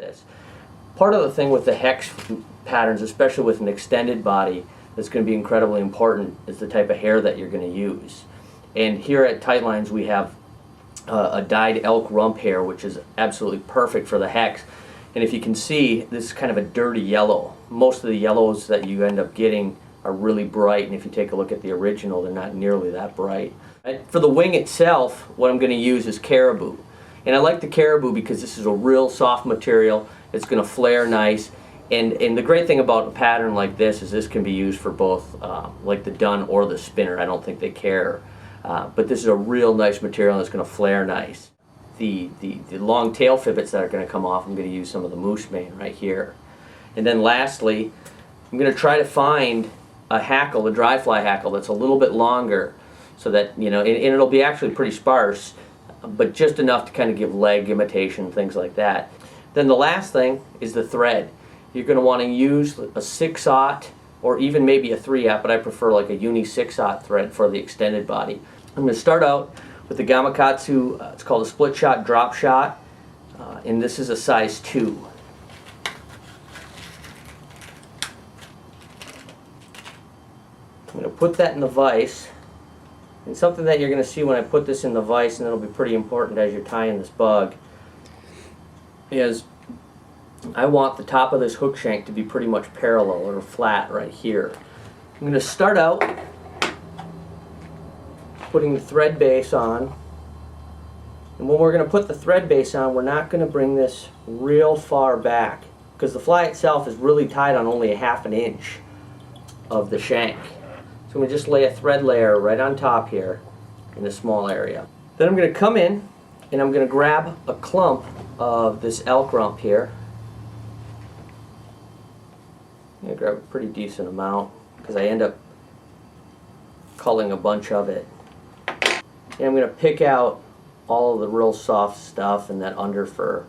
this. Part of the thing with the hex patterns, especially with an extended body, that's going to be incredibly important is the type of hair that you're going to use. And here at Tightlines we have a dyed elk rump hair, which is absolutely perfect for the hex. And if you can see, this is kind of a dirty yellow. Most of the yellows that you end up getting are really bright, and if you take a look at the original, they're not nearly that bright. For the wing itself, what I'm going to use is caribou. And I like the caribou because this is a real soft material. It's going to flare nice. And the great thing about a pattern like this is this can be used for both like the dun or the spinner. I don't think they care. But this is a real nice material that's going to flare nice. The long tail fibbits that are going to come off, I'm going to use some of the moose mane right here. And then lastly, I'm going to try to find a hackle, a dry fly hackle that's a little bit longer, so that, you know, and it'll be actually pretty sparse, but just enough to kind of give leg imitation, things like that. Then the last thing is the thread. You're going to want to use a 6/0 or even maybe a 3/0, but I prefer like a uni 6/0 thread for the extended body. I'm going to start out with the Gamakatsu, it's called a split shot drop shot, and this is a size 2. I'm going to put that in the vise, and something that you're going to see when I put this in the vise, and it'll be pretty important as you're tying this bug, is I want the top of this hook shank to be pretty much parallel or flat right here. I'm going to start out putting the thread base on, and when we're going to put the thread base on, we're not going to bring this real far back because the fly itself is really tied on only a ½ inch of the shank. So I'm going to just lay a thread layer right on top here in a small area. Then I'm going to come in and I'm going to grab a clump of this elk rump here. I'm going to grab a pretty decent amount because I end up culling a bunch of it. And I'm going to pick out all of the real soft stuff and that under fur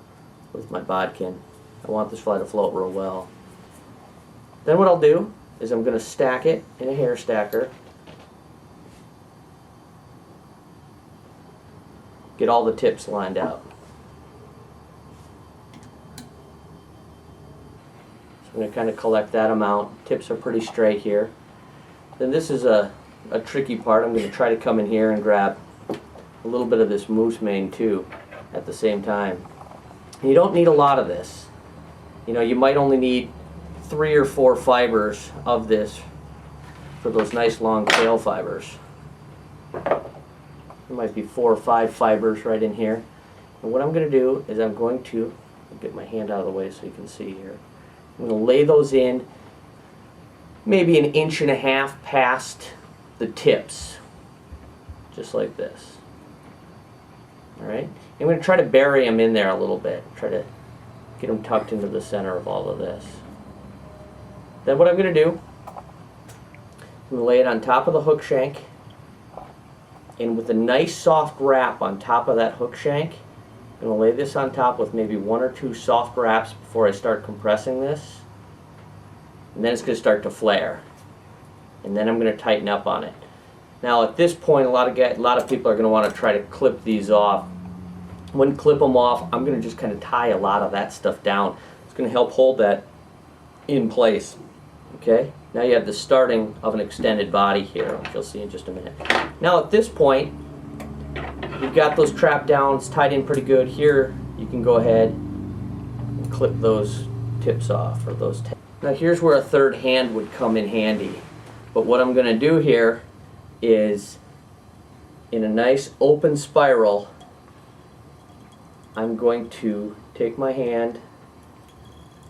with my bodkin. I want this fly to float real well. Then what I'll do is I'm going to stack it in a hair stacker. Get all the tips lined up. So I'm going to kind of collect that amount. Tips are pretty straight here. Then this is a tricky part. I'm going to try to come in here and grab a little bit of this moose mane too at the same time. And you don't need a lot of this. You know, you might only need 3 or 4 fibers of this for those nice long tail fibers. There might be 4 or 5 fibers right in here. And what I'm going to do is I'm going to get my hand out of the way so you can see here. I'm going to lay those in maybe 1.5 inches past the tips, just like this. Alright? I'm going to try to bury them in there a little bit. Try to get them tucked into the center of all of this. Then what I'm going to do, I'm going to lay it on top of the hook shank, and with a nice soft wrap on top of that hook shank, I'm going to lay this on top with maybe 1 or 2 soft wraps before I start compressing this. And then it's going to start to flare. And then I'm going to tighten up on it. Now at this point, a lot of people are going to want to try to clip these off. When you clip them off, I'm going to just kind of tie a lot of that stuff down. It's going to help hold that in place. Okay? Now you have the starting of an extended body here, which you'll see in just a minute. Now at this point, you've got those trapped down, it's tied in pretty good. Here, you can go ahead and clip those tips off, or those tips. Now here's where a third hand would come in handy. But what I'm going to do here is, in a nice open spiral, I'm going to take my hand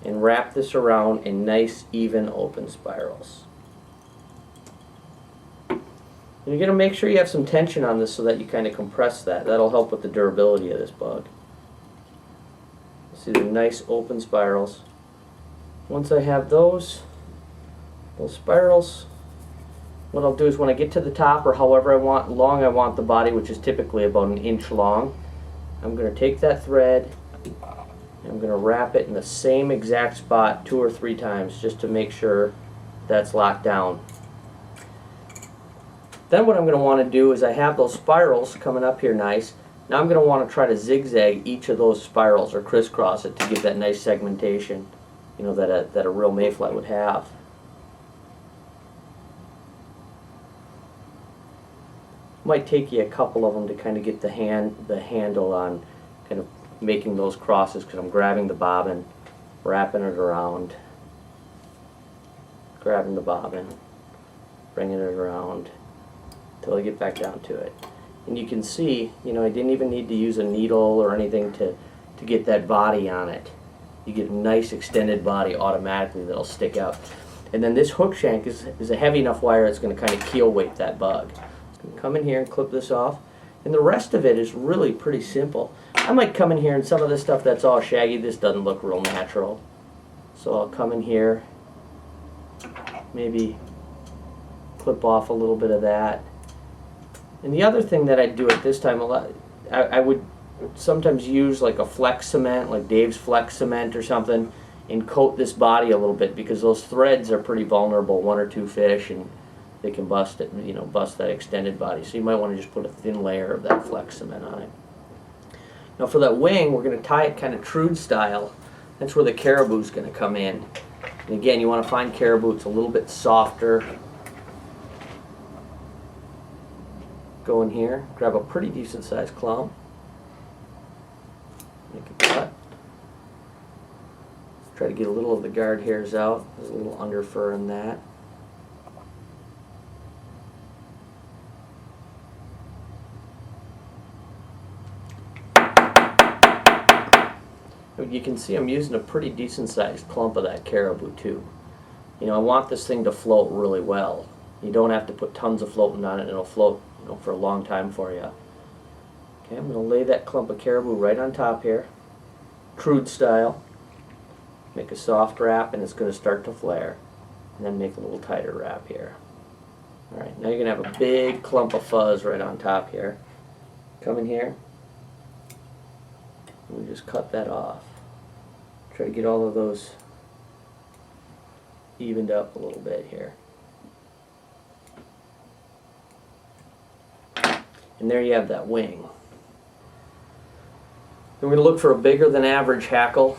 and wrap this around in nice even open spirals. And you're going to make sure you have some tension on this so that you kind of compress that. That'll help with the durability of this bug. See the nice open spirals. Once I have those spirals, what I'll do is when I get to the top, or however long I want the body, which is typically about 1 inch long, I'm going to take that thread and I'm going to wrap it in the same exact spot 2 or 3 times just to make sure that's locked down. Then what I'm going to want to do is I have those spirals coming up here nice. Now I'm going to want to try to zigzag each of those spirals or crisscross it to get that nice segmentation, you know, that a real mayfly would have. Might take you a couple of them to kind of get the handle on kind of making those crosses, because I'm grabbing the bobbin, wrapping it around, grabbing the bobbin, bringing it around until I get back down to it. And you can see, you know, I didn't even need to use a needle or anything to get that body on it. You get a nice extended body automatically that'll stick out. And then this hook shank is a heavy enough wire it's going to kind of keel weight that bug. Come in here and clip this off, and the rest of it is really pretty simple. I might come in here and some of this stuff that's all shaggy, this doesn't look real natural. So I'll come in here, maybe clip off a little bit of that. And the other thing that I'd do at this time, I would sometimes use like a flex cement, like Dave's Flex Cement or something, and coat this body a little bit, because those threads are pretty vulnerable, one or two fish, and they can bust it, you know, bust that extended body. So you might want to just put a thin layer of that flex cement on it. Now for that wing, we're going to tie it kind of Trude style. That's where the caribou's going to come in. And again, you want to find caribou it's a little bit softer. Go in here, grab a pretty decent sized clump, make a cut. Try to get a little of the guard hairs out. There's a little under fur in that. You can see I'm using a pretty decent sized clump of that caribou too. You know, I want this thing to float really well. You don't have to put tons of floating on it, and it'll float, you know, for a long time for you. Okay, I'm going to lay that clump of caribou right on top here, Trude style. Make a soft wrap, and it's going to start to flare. And then make a little tighter wrap here. Alright, now you're going to have a big clump of fuzz right on top here. Come in here, and we just cut that off. Try to get all of those evened up a little bit here. And there you have that wing. Then we're going to look for a bigger than average hackle,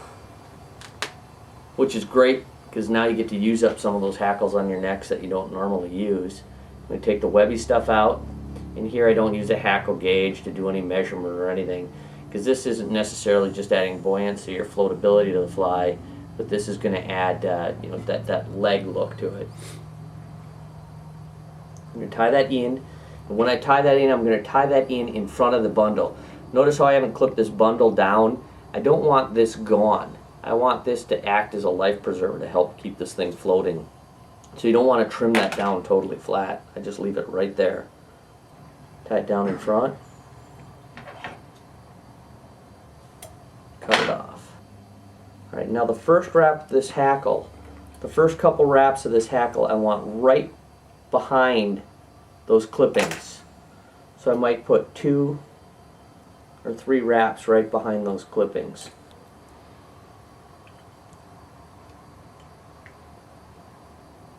which is great because now you get to use up some of those hackles on your necks that you don't normally use. I'm going to take the webby stuff out, and here I don't use a hackle gauge to do any measurement or anything, because this isn't necessarily just adding buoyancy or floatability to the fly, but this is going to add you know, that leg look to it. I'm going to tie that in, and when I tie that in, I'm going to tie that in front of the bundle. Notice how I haven't clipped this bundle down. I don't want this gone. I want this to act as a life preserver to help keep this thing floating. So you don't want to trim that down totally flat. I just leave it right there. Tie it down in front. Cut it off. Alright, now the first wrap of this hackle, the first couple wraps of this hackle I want right behind those clippings. So I might put 2 or 3 wraps right behind those clippings.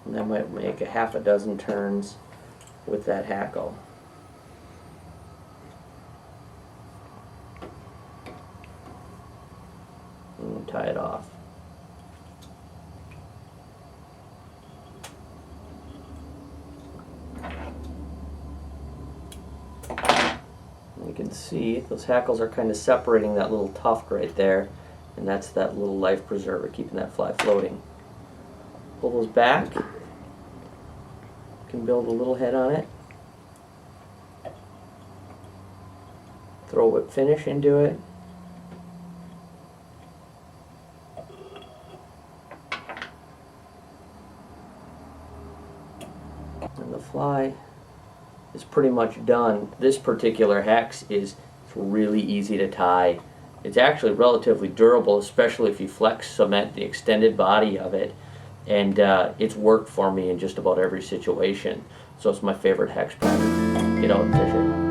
And I might make a half a dozen turns with that hackle. And tie it off. You can see those hackles are kind of separating that little tuft right there, and that's that little life preserver keeping that fly floating. Pull those back. You can build a little head on it. Throw a whip finish into it. And the fly is pretty much done. This particular hex is really easy to tie. It's actually relatively durable, especially if you flex cement the extended body of it. And it's worked for me in just about every situation. So it's my favorite hex pattern. Get out and fish it.